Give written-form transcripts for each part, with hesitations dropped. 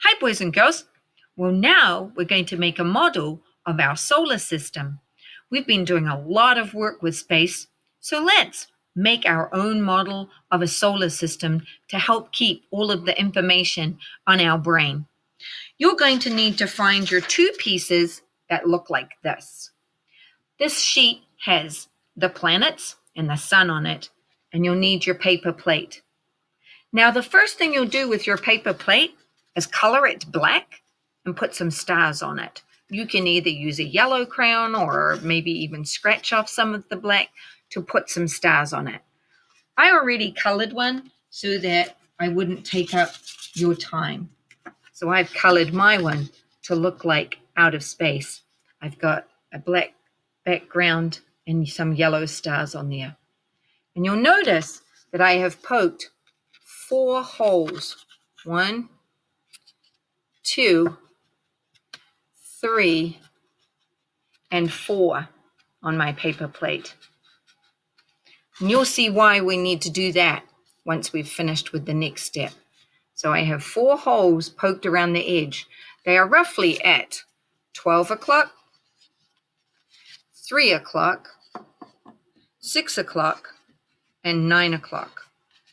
Hi, boys and girls. Well, now we're going to make a model of our solar system. We've been doing a lot of work with space, so let's make our own model of a solar system to help keep all of the information on our brain. You're going to need to find your two pieces that look like this. This sheet has the planets and the sun on it, and you'll need your paper plate. Now, the first thing you'll do with your paper plate is color it black and put some stars on it. You can either use a yellow crayon or maybe even scratch off some of the black to put some stars on it. I already colored one so that I wouldn't take up your time. So I've colored my one to look like out of space. I've got a black background and some yellow stars on there. And you'll notice that I have poked 4 holes. 1, 2, 3, and 4 on my paper plate. And you'll see why we need to do that once we've finished with the next step. So I have 4 holes poked around the edge. They are roughly at 12 o'clock, 3 o'clock, 6 o'clock, and 9 o'clock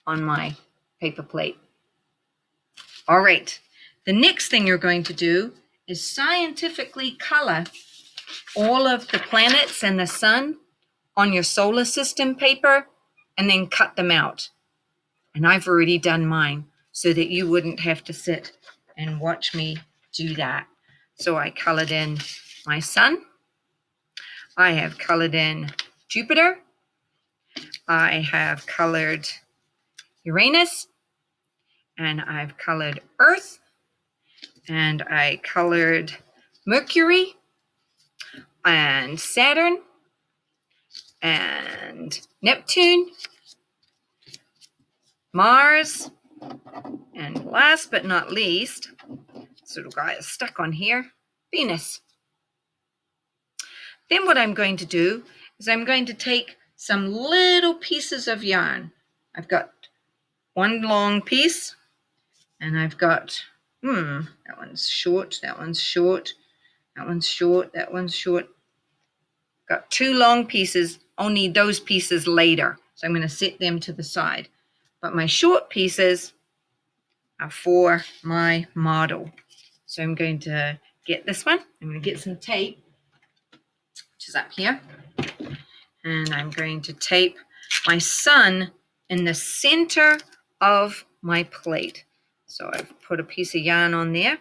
on my paper plate. All right, the next thing you're going to do is scientifically color all of the planets and the sun on your solar system paper and then cut them out. And I've already done mine so that you wouldn't have to sit and watch me do that. So I colored in my sun. I have colored in Jupiter. I have colored Uranus. And I've colored Earth. And I colored Mercury and Saturn and Neptune, Mars, and last but not least, this little guy is stuck on here, Venus. Then what I'm going to do is I'm going to take some little pieces of yarn. I've got one long piece, and I've got, that one's short, that one's short, that one's short, that one's short. Got 2 long pieces. I'll need those pieces later, so I'm going to set them to the side. But my short pieces are for my model. So I'm going to get this one. I'm going to get some tape, which is up here. And I'm going to tape my sun in the center of my plate. So I've put a piece of yarn on there.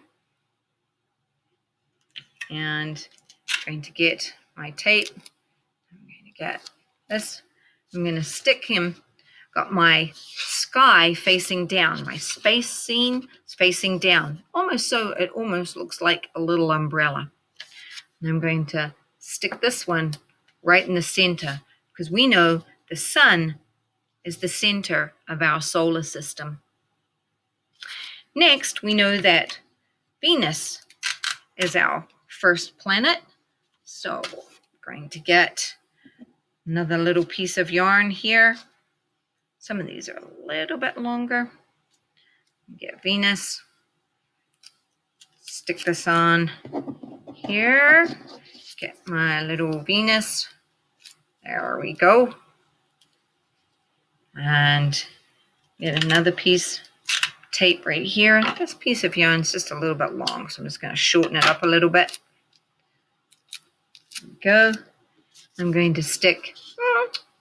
And I'm going to get my tape. I'm going to get this. I'm going to stick him. Got my sky facing down. My space scene is facing down. It almost looks like a little umbrella. And I'm going to stick this one right in the center because we know the sun is the center of our solar system. Next, we know that Venus is our first planet. So I'm going to get another little piece of yarn here. Some of these are a little bit longer. Get Venus. Stick this on here. Get my little Venus. There we go. And get another piece tape right here. This piece of yarn is just a little bit long, so I'm just going to shorten it up a little bit. There we go. I'm going to stick,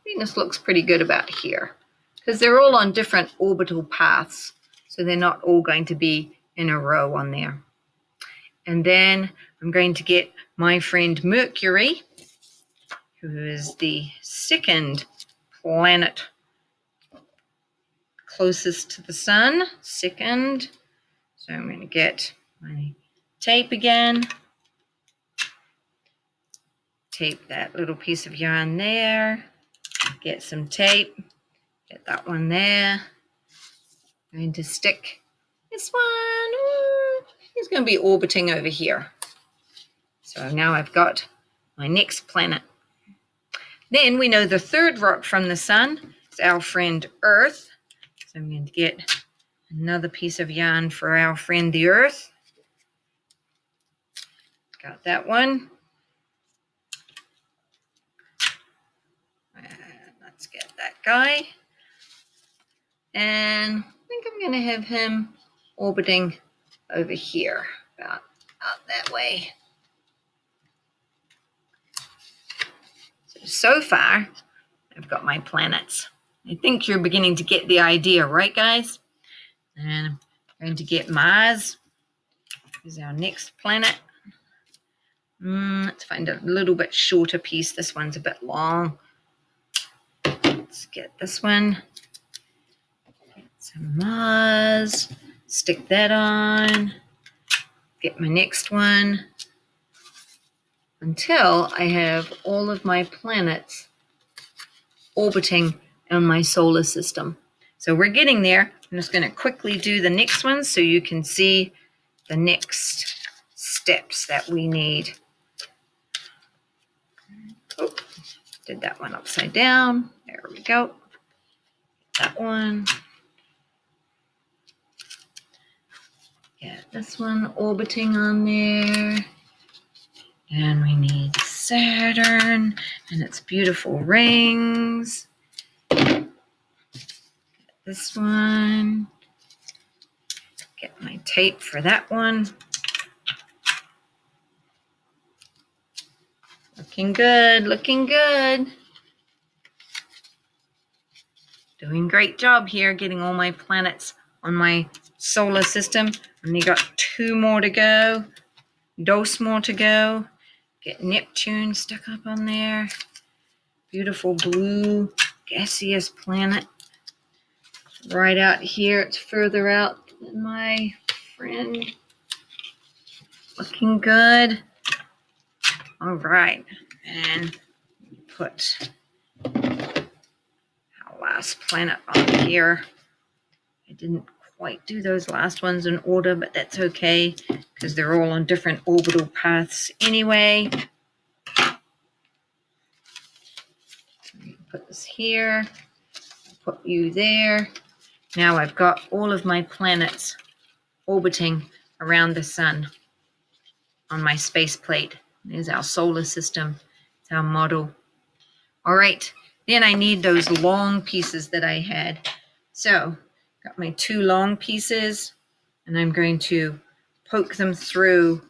Venus looks pretty good about here because they're all on different orbital paths, so they're not all going to be in a row on there. And then I'm going to get my friend Mercury, who is the second planet closest to the sun, second. So I'm going to get my tape again. Tape that little piece of yarn there. Get some tape. Get that one there. I'm going to stick this one. He's going to be orbiting over here. So now I've got my next planet. Then we know the third rock from the sun is our friend Earth. So I'm going to get another piece of yarn for our friend the Earth. Got that one. And let's get that guy. And I think I'm going to have him orbiting over here, about out that way. So far, I've got my planets. I think you're beginning to get the idea, right, guys? And I'm going to get Mars. Here's our next planet. Let's find a little bit shorter piece. This one's a bit long. Let's get this one. Get some Mars. Stick that on. Get my next one. Until I have all of my planets orbiting in my solar system. So we're getting there. I'm just going to quickly do the next one so you can see the next steps that we need. Oh, did that one upside down. There we go. That one. Get this one orbiting on there. And we need Saturn and its beautiful rings. Get this one. Get my tape for that one. Looking good, looking good. Doing a great job here getting all my planets on my solar system. Only got 2 more to go. Dos more to go. Get Neptune stuck up on there. Beautiful blue gaseous planet. Right out here. It's further out than my friend. Looking good. All right. And put our last planet on here. I didn't quite do those last ones in order, but that's okay because they're all on different orbital paths anyway. Put this here, put you there. Now I've got all of my planets orbiting around the sun on my space plate. There's our solar system. It's our model. All right, then I need those long pieces that I had. So, got my 2 long pieces, and I'm going to poke them through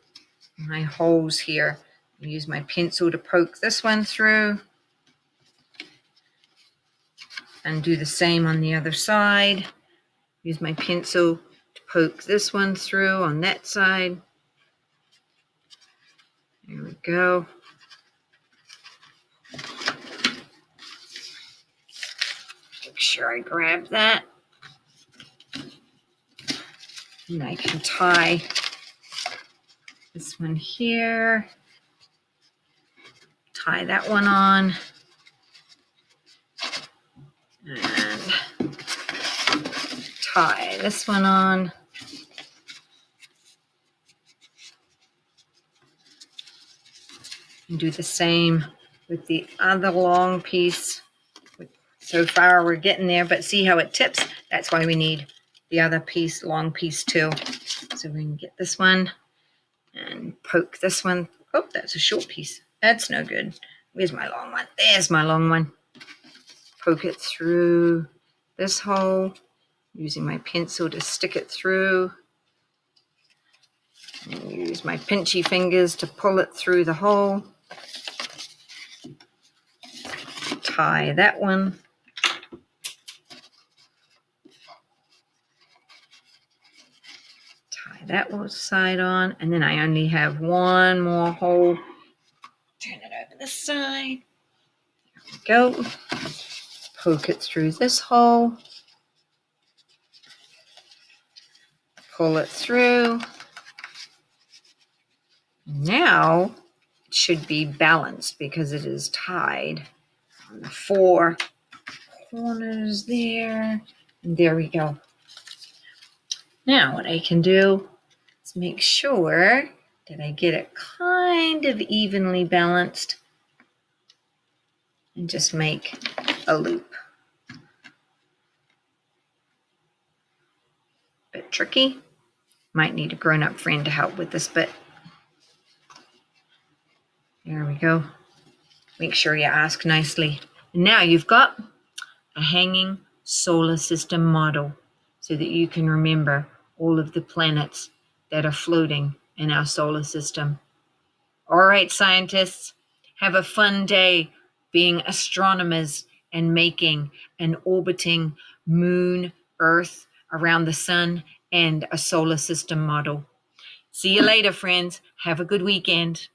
my holes here. I'll use my pencil to poke this one through. And do the same on the other side. Use my pencil to poke this one through on that side. There we go. Make sure I grab that. And I can tie this one here. Tie that one on. And tie this one on. And do the same with the other long piece. So far we're getting there, but see how it tips? That's why we need the other piece, long piece too. So we can get this one and poke this one. Oh, that's a short piece. That's no good. Where's my long one? There's my long one. Poke it through this hole, using my pencil to stick it through. And use my pinchy fingers to pull it through the hole. Tie that one. Tie that one side on, and then I only have one more hole. Turn it over this side. There we go. Poke it through this hole. Pull it through. Now it should be balanced because it is tied on the 4 corners there. And there we go. Now what I can do is make sure that I get it kind of evenly balanced and just make a loop. Bit tricky. Might need a grown-up friend to help with this bit. There we go. Make sure you ask nicely. And now you've got a hanging solar system model so that you can remember all of the planets that are floating in our solar system. All right, scientists, have a fun day being astronomers and making an orbiting moon, Earth around the sun, and a solar system model. See you later, friends. Have a good weekend.